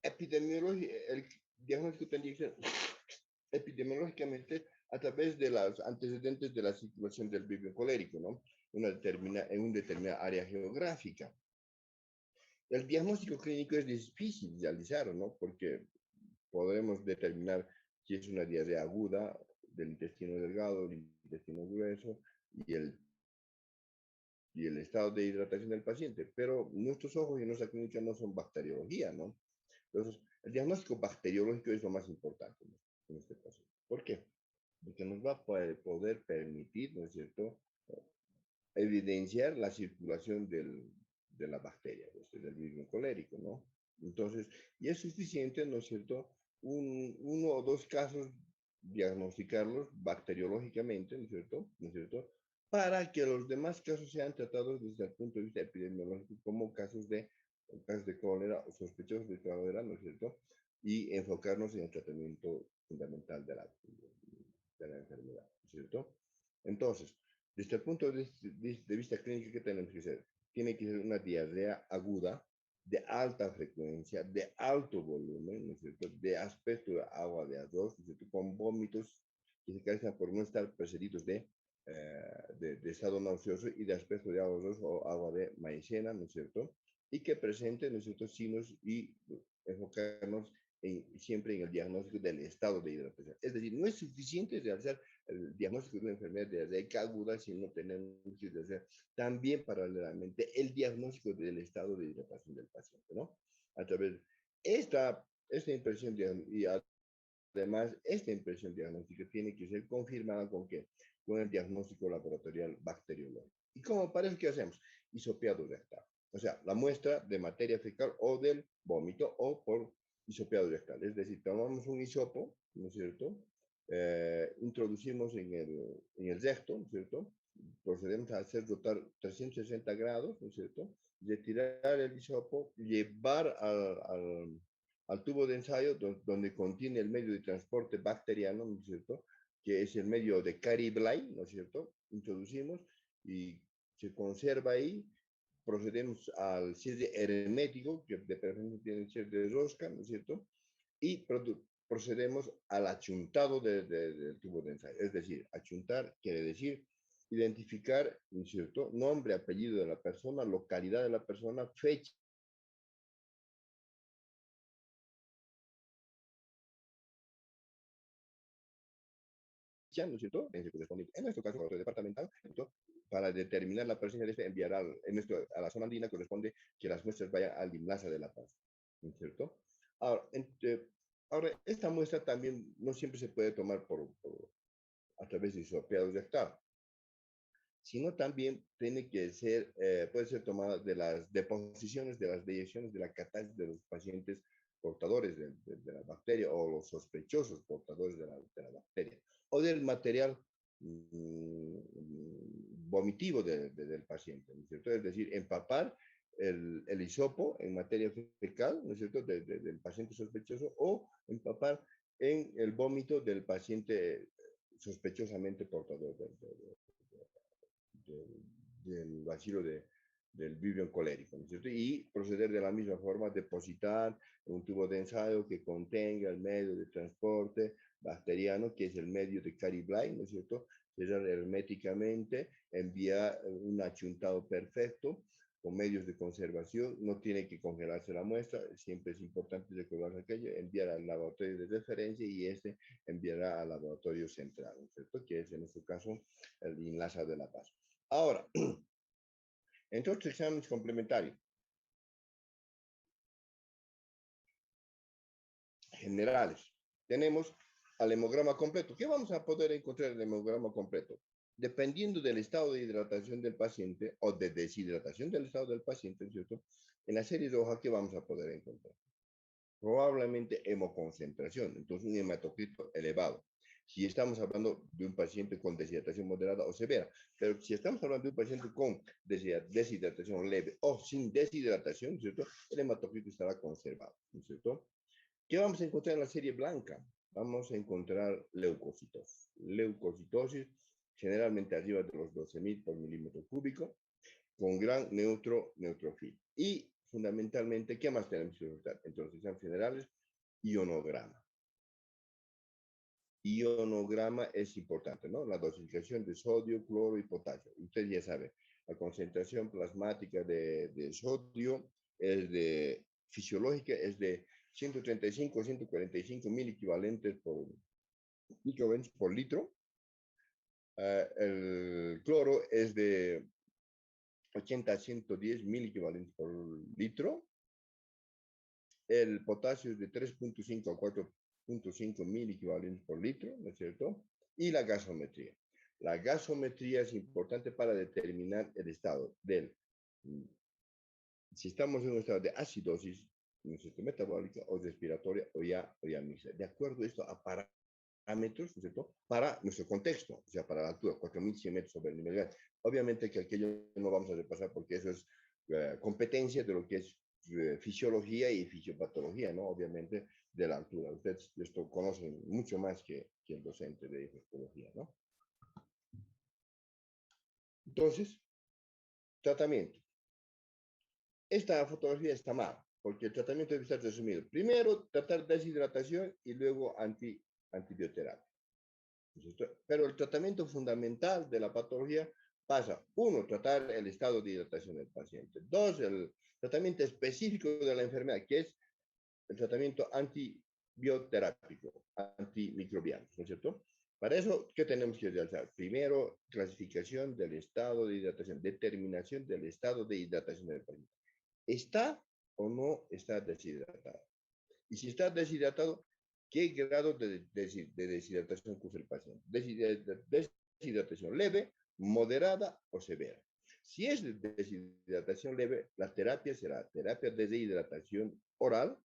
Speaker 1: epidemiológico, el diagnóstico tendría que ser epidemiológicamente a través de los antecedentes de la circulación del virus colérico, ¿no? En una determinada área geográfica. El diagnóstico clínico es difícil de realizar, ¿no? Porque podemos determinar si es una diarrea aguda del intestino delgado, del intestino grueso y el estado de hidratación del paciente, pero nuestros ojos y nuestra clínica no son bacteriología, ¿no? Entonces, el diagnóstico bacteriológico es lo más importante, ¿no? En este caso. ¿Por qué? Porque nos va a poder permitir, ¿no es cierto?, evidenciar la circulación de la bacteria, del virus colérico, ¿no? Entonces, y es suficiente, ¿no es cierto?, uno o dos casos diagnosticarlos bacteriológicamente, ¿no es cierto?, ¿no es cierto?, para que los demás casos sean tratados desde el punto de vista epidemiológico como casos de cólera o sospechosos de cólera, ¿no es cierto?, y enfocarnos en el tratamiento fundamental de la enfermedad, ¿no es cierto? Entonces, desde el punto de vista clínico, ¿qué tenemos que hacer? Tiene que ser una diarrea aguda, de alta frecuencia, de alto volumen, ¿no es cierto? De aspecto de agua de arroz, ¿no es cierto? Con vómitos que se caracterizan por no estar precedidos de estado nauseoso y de aspecto de agua rosa o agua de maicena, ¿no es cierto? Y que presenten, ¿no es cierto?, signos y enfocarnos siempre en el diagnóstico del estado de hidratación. Es decir, no es suficiente realizar el diagnóstico de una enfermedad diarreica aguda, sino tenemos que hacer también paralelamente el diagnóstico del estado de hidratación del paciente, ¿no? A través de esta impresión y además esta impresión diagnóstica tiene que ser confirmada con qué? Con el diagnóstico laboratorial bacteriológico. ¿Y cómo para eso qué hacemos? Hisopeado rectal. O sea, la muestra de materia fecal o del vómito o por hisopeado rectal. Es decir, tomamos un hisopo, ¿no es cierto? Introducimos en el recto, ¿no es cierto? Procedemos a hacer rotar 360 grados, ¿no es cierto? Retirar el hisopo, llevar al tubo de ensayo donde contiene el medio de transporte bacteriano, ¿no es cierto? Que es el medio de Caribly, ¿no es cierto? Introducimos y se conserva ahí. Procedemos al cierre hermético, que de preferencia tiene el cierre de rosca, ¿no es cierto? Y procedemos al achuntado del tubo de ensayo. Es decir, achuntar quiere decir identificar, ¿no es cierto?, nombre, apellido de la persona, localidad de la persona, fecha, ¿no es cierto? En nuestro caso, otro departamental, ¿cierto? Para determinar la presencia de este, enviará a la zona andina corresponde que las muestras vayan al Limnasa de La Paz, ¿no es cierto? Ahora, ahora, esta muestra también no siempre se puede tomar a través de hisopeado rectal, sino también tiene que ser, puede ser tomada de las deposiciones, de las deyecciones, de la catálisis de los pacientes portadores de la bacteria o los sospechosos portadores de la bacteria, o del material vomitivo del paciente, ¿no es cierto? Es decir, empapar el hisopo en materia fecal, ¿no es cierto?, del paciente sospechoso, o empapar en el vómito del paciente sospechosamente portador del bacilo del vibrio colérico, ¿no es cierto? Y proceder de la misma forma, depositar un tubo de ensayo que contenga el medio de transporte bacteriano, que es el medio de Caribly, ¿no es cierto? Cerrar herméticamente, enviar un achuntado perfecto con medios de conservación, no tiene que congelarse la muestra, siempre es importante recordar aquello, enviar al laboratorio de referencia y este enviará al laboratorio central, ¿no es cierto? Que es en este caso el INLASA de La Paz. Ahora, entre otros exámenes complementarios, generales, tenemos al hemograma completo. ¿Qué vamos a poder encontrar en el hemograma completo? Dependiendo del estado de hidratación del paciente o de deshidratación del estado del paciente, ¿cierto? En la serie roja, ¿qué vamos a poder encontrar? Probablemente hemoconcentración, entonces un hematocrito elevado. Si estamos hablando de un paciente con deshidratación moderada o severa, pero si estamos hablando de un paciente con deshidratación leve o sin deshidratación, ¿cierto? El hematocrito estará conservado, ¿no es cierto? ¿Qué vamos a encontrar en la serie blanca? Vamos a encontrar leucocitosis. Leucocitosis generalmente arriba de los 12.000 por milímetro cúbico, con gran neutrofil. Y fundamentalmente, ¿qué más tenemos que notar? Entonces, en generales, ionograma. Ionograma es importante, ¿no? La dosificación de sodio, cloro y potasio. Usted ya sabe, la concentración plasmática de sodio es fisiológica es de 135 145 mil equivalentes por litro. El cloro es de 80 a 110 mil equivalentes por litro. El potasio es de 3.5 a 4.5 mil equivalentes por litro, ¿no es cierto? Y la gasometría. La gasometría es importante para determinar el estado si estamos en un estado de acidosis, ¿no es cierto?, metabólica o respiratoria o ya mixta. De acuerdo a esto a parámetros, ¿no es cierto?, para nuestro contexto, o sea, para la altura, 4.100 metros sobre el nivel del mar. Obviamente que aquello no vamos a repasar porque eso es competencia de lo que es fisiología y fisiopatología, ¿no? Obviamente de la altura. Ustedes esto conocen mucho más que el docente de fisiología, ¿no? Entonces, tratamiento. Esta fotografía está mal, porque el tratamiento debe estar resumido. Primero, tratar deshidratación y luego antibioterapia. ¿no es cierto? Pero el tratamiento fundamental de la patología pasa, uno, tratar el estado de hidratación del paciente. Dos, el tratamiento específico de la enfermedad, que es el tratamiento antibioterápico, antimicrobiano, ¿no es cierto? Para eso, ¿qué tenemos que realizar? Primero, clasificación del estado de hidratación, determinación del estado de hidratación del paciente. ¿Está o no está deshidratado? Y si está deshidratado, ¿qué grado de deshidratación cursa el paciente? Deshidratación leve, moderada o severa. Si es de deshidratación leve, la terapia será terapia de deshidratación oral,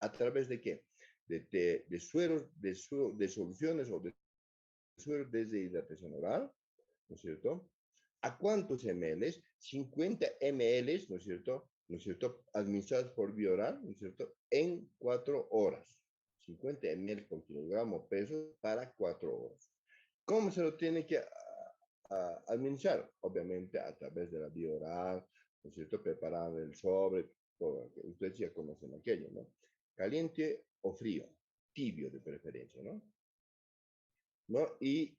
Speaker 1: ¿a través de qué? De sueros, de soluciones o de sueros de deshidratación oral, ¿no es cierto? ¿A cuántos ml? 50 ml, ¿no es cierto? ¿No es cierto? Administrados por vía oral, ¿no es cierto? En 4 horas. 50 ml por kilogramo peso para 4 horas. ¿Cómo se lo tiene que administrar? Obviamente a través de la vía oral, ¿no es cierto? Preparar el sobre, todo, ustedes ya conocen aquello, ¿no? Caliente o frío, tibio de preferencia, ¿no? ¿No? Y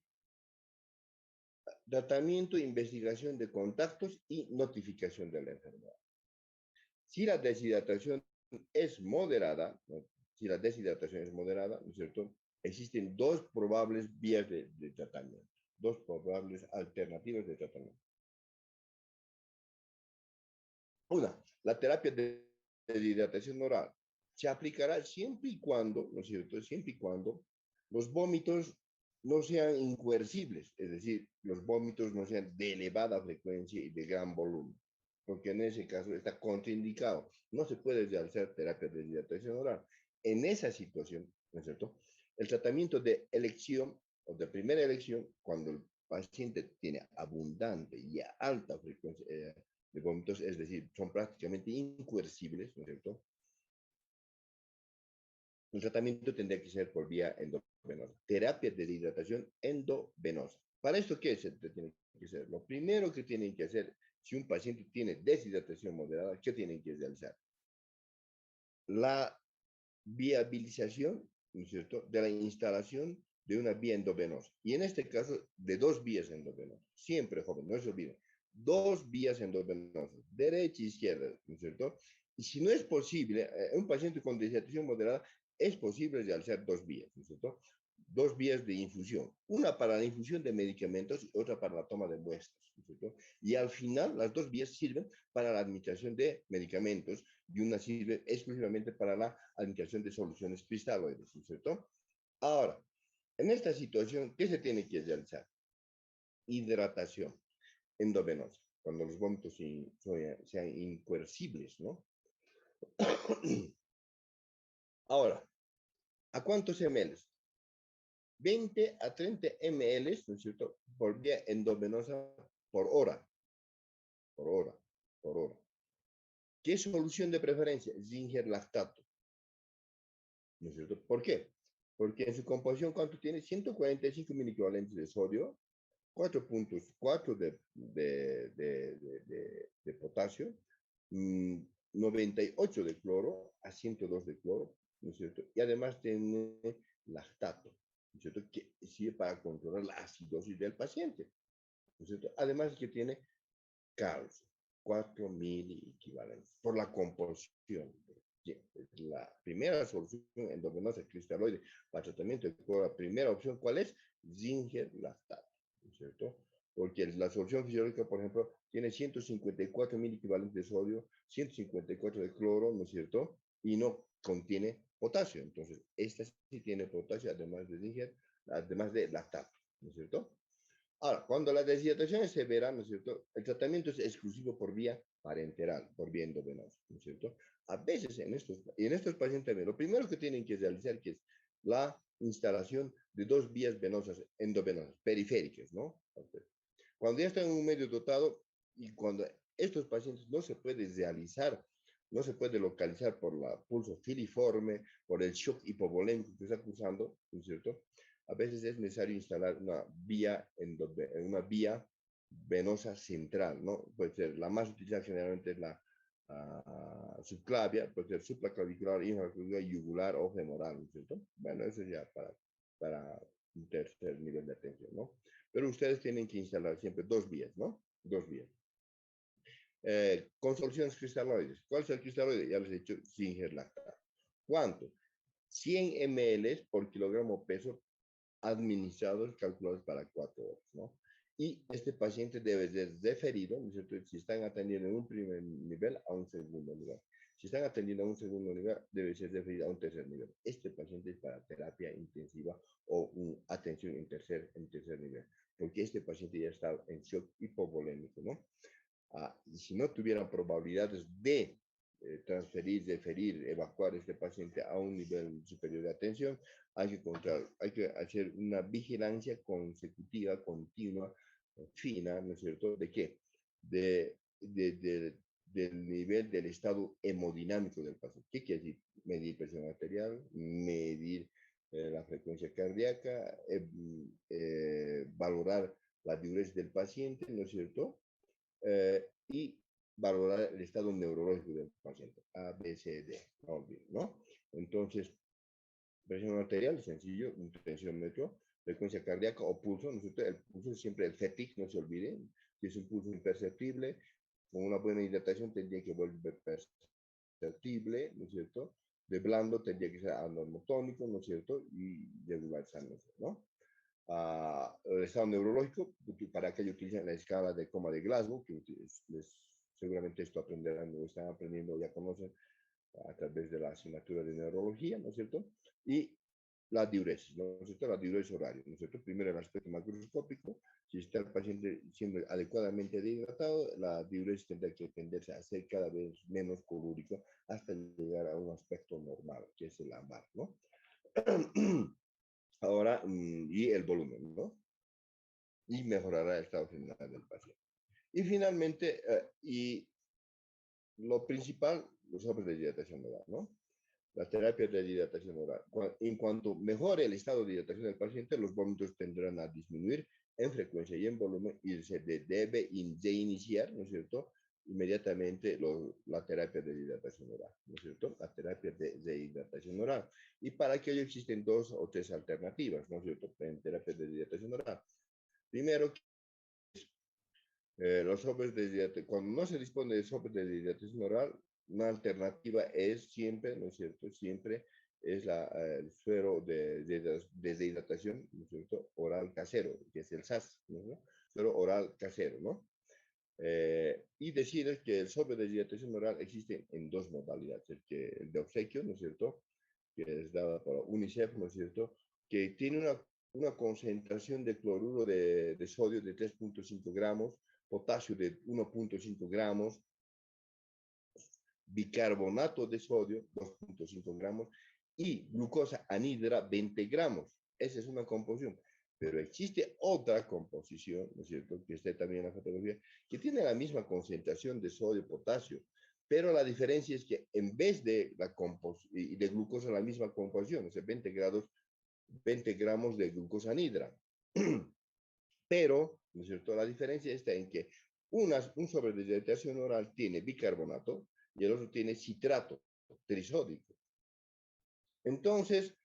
Speaker 1: tratamiento, investigación de contactos y notificación de la enfermedad. Si la deshidratación es moderada, ¿no? Si la deshidratación es moderada, ¿no es cierto? Existen dos probables vías de tratamiento, dos probables alternativas de tratamiento. Una, la terapia de deshidratación oral se aplicará siempre y cuando, ¿no es cierto? Siempre y cuando los vómitos no sean incoercibles, es decir, los vómitos no sean de elevada frecuencia y de gran volumen, porque en ese caso está contraindicado. No se puede realizar terapia de deshidratación oral. En esa situación, ¿no es cierto? El tratamiento de elección o de primera elección, cuando el paciente tiene abundante y alta frecuencia, de vómitos, es decir, son prácticamente incoercibles, ¿no es cierto? El tratamiento tendría que ser por vía endovenosa. Terapia de deshidratación endovenosa. ¿Para esto qué se tiene que hacer? Lo primero que tienen que hacer, si un paciente tiene deshidratación moderada, ¿qué tienen que realizar? La viabilización, ¿no es cierto?, de la instalación de una vía endovenosa. Y en este caso, de dos vías endovenosas. Siempre, joven, no se olviden. Dos vías endovenosas, derecha e izquierda, ¿no es cierto? Y si no es posible, un paciente con deshidratación moderada, es posible realizar dos vías, ¿no es cierto? Dos vías de infusión, una para la infusión de medicamentos y otra para la toma de muestras, ¿no es cierto? Y al final, las dos vías sirven para la administración de medicamentos y una sirve exclusivamente para la administración de soluciones cristaloides, ¿no es cierto? Ahora, en esta situación, ¿qué se tiene que realizar? Hidratación endovenosa, cuando los vómitos sean incoercibles, ¿no? Ahora, ¿a cuántos ml? 20 a 30 ml, ¿no es cierto?, por vía endovenosa por hora, por hora, por hora. ¿Qué solución de preferencia? Zinger lactato, ¿no es cierto? ¿Por qué? Porque en su composición, ¿cuánto tiene? 145 mil equivalentes de sodio, 4.4 de potasio, 98 de cloro a 102 de cloro, ¿no es cierto? Y además tiene lactato, ¿no es cierto? Que sirve para controlar la acidosis del paciente, ¿no es cierto? Además que tiene calcio, 4.000 equivalentes por la composición. La primera solución endovenosa cristaloide para tratamiento de cloro, la primera opción, ¿cuál es? Zinger lactato, ¿no es cierto? Porque la solución fisiológica, por ejemplo, tiene 154.000 equivalentes de sodio, 154 de cloro, ¿no es cierto? Y no contiene potasio. Entonces, esta sí tiene potasio, además de Zinger, además de lactato, ¿no es cierto? Ahora, cuando la deshidratación es severa, ¿no es cierto? El tratamiento es exclusivo por vía parenteral, por vía endovenosa, ¿no es cierto? A veces en estos pacientes también, lo primero que tienen que realizar que es la instalación de dos vías venosas endovenosas, periféricas, ¿no? Cuando ya están en un medio dotado y cuando estos pacientes no se puede realizar, no se puede localizar por la pulso filiforme, por el shock hipovolémico que está cursando, ¿no es cierto? A veces es necesario instalar una vía venosa central, ¿no? Puede ser la más utilizada generalmente es la subclavia, puede ser supraclavicular, infraclavicular, yugular o femoral, ¿no es cierto? Bueno, eso ya para un tercer nivel de atención, ¿no? Pero ustedes tienen que instalar siempre dos vías, ¿no? Dos vías. Con soluciones cristaloides. ¿Cuál es el cristaloide? Ya les he dicho, Singer lactato. ¿Cuánto? 100 ml por kilogramo peso administrados, calculados para 4 horas, ¿no? Y este paciente debe ser deferido, ¿no es cierto? Si están atendiendo en un primer nivel, a un segundo nivel. Si están atendiendo a un segundo nivel, debe ser referido a un tercer nivel. Este paciente es para terapia intensiva o atención en tercer nivel, porque este paciente ya está en shock hipovolémico, ¿no? Y si no tuvieran probabilidades de transferir, deferir, evacuar este paciente a un nivel superior de atención, hay que hacer una vigilancia consecutiva, continua, fina, ¿no es cierto? ¿De qué? Del nivel del estado hemodinámico del paciente. ¿Qué quiere decir? Medir presión arterial, medir la frecuencia cardíaca, valorar la diuresis del paciente, ¿no es cierto? Y valorar el estado neurológico del paciente, A, B, C, D, ¿no? Entonces, presión arterial, sencillo, un tensiómetro, frecuencia cardíaca o pulso, ¿no es cierto? El pulso es siempre el FETIC, no se olviden, si es un pulso imperceptible, con una buena hidratación tendría que volver perceptible, ¿no es cierto? De blando tendría que ser anormotónico, ¿no es cierto? Y regular sano, ¿no? El estado neurológico, para que utilizan la escala de coma de Glasgow, que seguramente esto aprenderán o están aprendiendo, ya conocen a través de la asignatura de neurología, ¿no es cierto? Y la diuresis, ¿no es cierto? La diuresis horaria, ¿no es cierto? Primero el aspecto macroscópico, si está el paciente siendo adecuadamente deshidratado, la diuresis tendrá que tenderse a ser cada vez menos colúrico hasta llegar a un aspecto normal, que es el ámbar, ¿no? Ahora, y el volumen, ¿no? Y mejorará el estado general del paciente. Y finalmente, y lo principal, los hombres de dilatación oral, ¿no? La terapia de dilatación oral. En cuanto mejore el estado de dilatación del paciente, los vómitos tendrán a disminuir en frecuencia y en volumen y se debe de iniciar, ¿no es cierto? Inmediatamente la terapia de dilatación oral, ¿no es cierto? La terapia de dilatación oral. Y para ello existen dos o tres alternativas, ¿no es cierto? En terapia de dilatación oral. Primero, los sopes de dilatación, cuando no se dispone de sopes de dilatación oral, una alternativa es siempre, ¿no es cierto? Siempre es el suero de deshidratación, ¿no es cierto? Oral casero, que es el SAS, ¿no? Suero oral casero, ¿no? Y decirles que el sobre de deshidratación oral existe en dos modalidades, el de obsequio, ¿no es cierto? Que es dada por UNICEF, ¿no es cierto? Que tiene una concentración de cloruro de sodio de 3.5 gramos, potasio de 1.5 gramos, bicarbonato de sodio 2.5 gramos y glucosa anhidra 20 gramos. Esa es una composición. Pero existe otra composición, ¿no es cierto?, que está también en la fotografía, que tiene la misma concentración de sodio y potasio, pero la diferencia es que en vez de de glucosa la misma composición, o sea, 20 gramos de glucosa anhidra. Pero, ¿no es cierto?, la diferencia está en que un sobre de hidratación oral tiene bicarbonato y el otro tiene citrato trisódico. Entonces,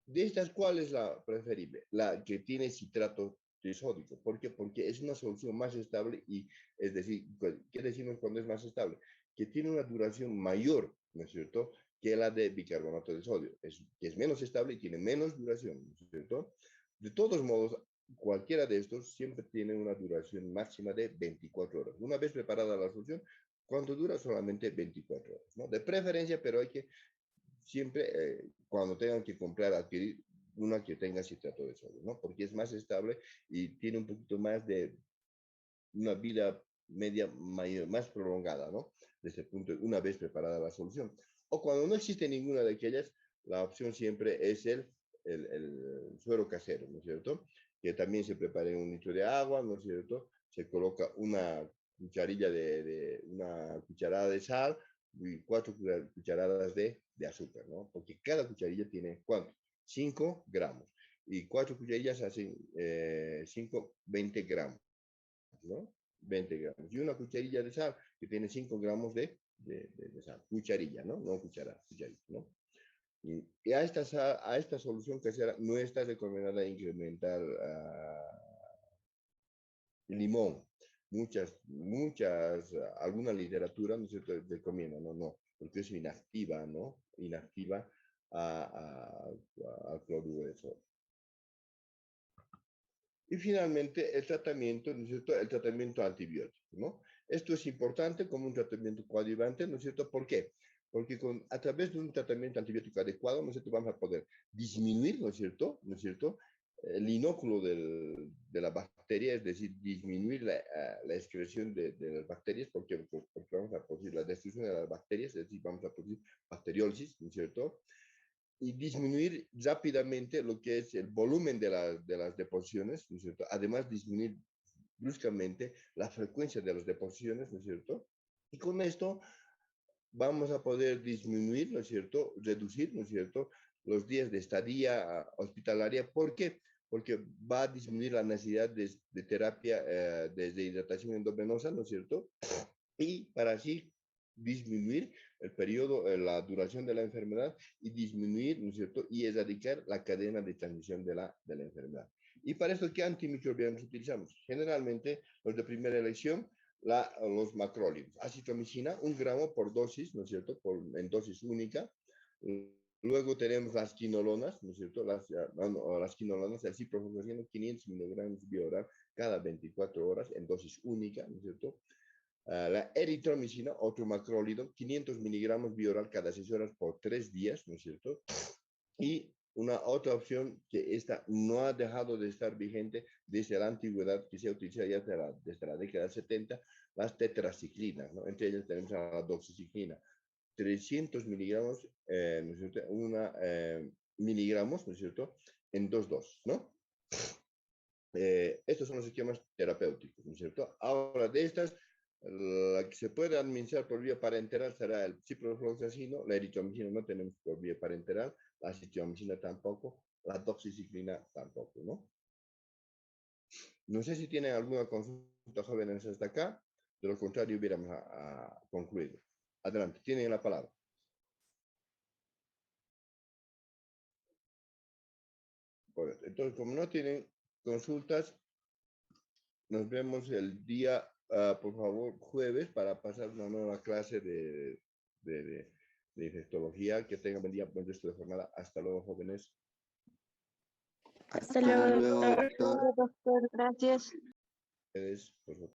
Speaker 1: de estas, ¿cuál es la preferible? La que tiene citrato trisódico. ¿Por qué? Porque es una solución más estable y, es decir, ¿qué decimos cuando es más estable? Que tiene una duración mayor, ¿no es cierto?, que la de bicarbonato de sodio. Que es menos estable y tiene menos duración, ¿no es cierto? De todos modos, cualquiera de estos siempre tiene una duración máxima de 24 horas. Una vez preparada la solución, ¿cuánto dura? Solamente 24 horas, ¿no? De preferencia, pero hay que siempre, cuando tengan que comprar, adquirir una que tenga citrato de sodio, ¿no? Porque es más estable y tiene un poquito más de una vida media mayor, más prolongada, ¿no? Desde el punto, una vez preparada la solución. O cuando no existe ninguna de aquellas, la opción siempre es el suero casero, ¿no es cierto? Que también se prepara en un litro de agua, ¿no es cierto? Se coloca una una cucharada de sal y 4 cucharadas de azúcar, ¿no? Porque cada cucharilla tiene, ¿cuánto? 5 gramos. Y 4 cucharillas hacen 20 gramos, ¿no? 20 gramos. Y una cucharilla de sal que tiene 5 gramos de sal. Cucharilla, ¿no? No cucharada, cucharilla, ¿no? Y a esta solución casera no está recomendada incrementar limón. Alguna literatura, ¿no es cierto?, recomienda, no, porque es inactiva, ¿no? Inactiva al cloruro de sodio. Y finalmente, el tratamiento, ¿no es cierto?, el tratamiento antibiótico, ¿no? Esto es importante como un tratamiento coadyuvante, ¿no es cierto? ¿Por qué? Porque a través de un tratamiento antibiótico adecuado, ¿no es cierto?, vamos a poder disminuir, ¿no es cierto?, ¿no es cierto?, el inóculo de la bacteria, es decir, disminuir la excreción de las bacterias, porque vamos a producir la destrucción de las bacterias, es decir, vamos a producir bacteriólisis, ¿no es cierto?, y disminuir rápidamente lo que es el volumen de las deposiciones, ¿no es cierto? Además, disminuir bruscamente la frecuencia de las deposiciones, ¿no es cierto? Y con esto vamos a poder disminuir, ¿no es cierto? Reducir, ¿no es cierto?, los días de estadía hospitalaria. ¿Por qué? Porque va a disminuir la necesidad de terapia de hidratación endovenosa, ¿no es cierto? Y para así disminuir el periodo, la duración de la enfermedad y disminuir, ¿no es cierto?, y erradicar la cadena de transmisión de la enfermedad. Y para esto, ¿qué antimicrobianos utilizamos? Generalmente, los de primera elección, los macrólidos. Acitromicina, 1 gramo por dosis, ¿no es cierto?, en dosis única. Luego tenemos las quinolonas, ¿no es cierto? Las quinolonas, el ciprofloxacino, 500 miligramos vía oral cada 24 horas en dosis única, ¿no es cierto? La eritromicina, otro macrólido, 500 miligramos vía oral cada 6 horas por 3 días, ¿no es cierto? Y una otra opción que esta no ha dejado de estar vigente desde la antigüedad, que se utiliza ya desde la década de 70, las tetraciclinas, ¿no? Entre ellas tenemos a la doxiciclina, 300 miligramos, ¿no es cierto? Miligramos, ¿no es cierto?, en 2 dosis, ¿no? Estos son los esquemas terapéuticos, ¿no es cierto? Ahora, de estas, la que se puede administrar por vía parenteral será el ciprofloxacino, la eritromicina no tenemos por vía parenteral, la citromicina tampoco, la doxiciclina tampoco, ¿no? No sé si tienen alguna consulta, jóvenes, hasta acá, de lo contrario hubiéramos concluido. Adelante, tienen la palabra. Correcto. Entonces, como no tienen consultas, nos vemos el día, por favor, jueves para pasar una nueva clase de infectología. Que tengan buen día, buen resto de jornada. Hasta luego, jóvenes.
Speaker 2: Hasta
Speaker 3: Hasta
Speaker 2: luego,
Speaker 3: luego,
Speaker 2: doctor.
Speaker 3: doctor. Gracias.
Speaker 1: Ustedes, por favor.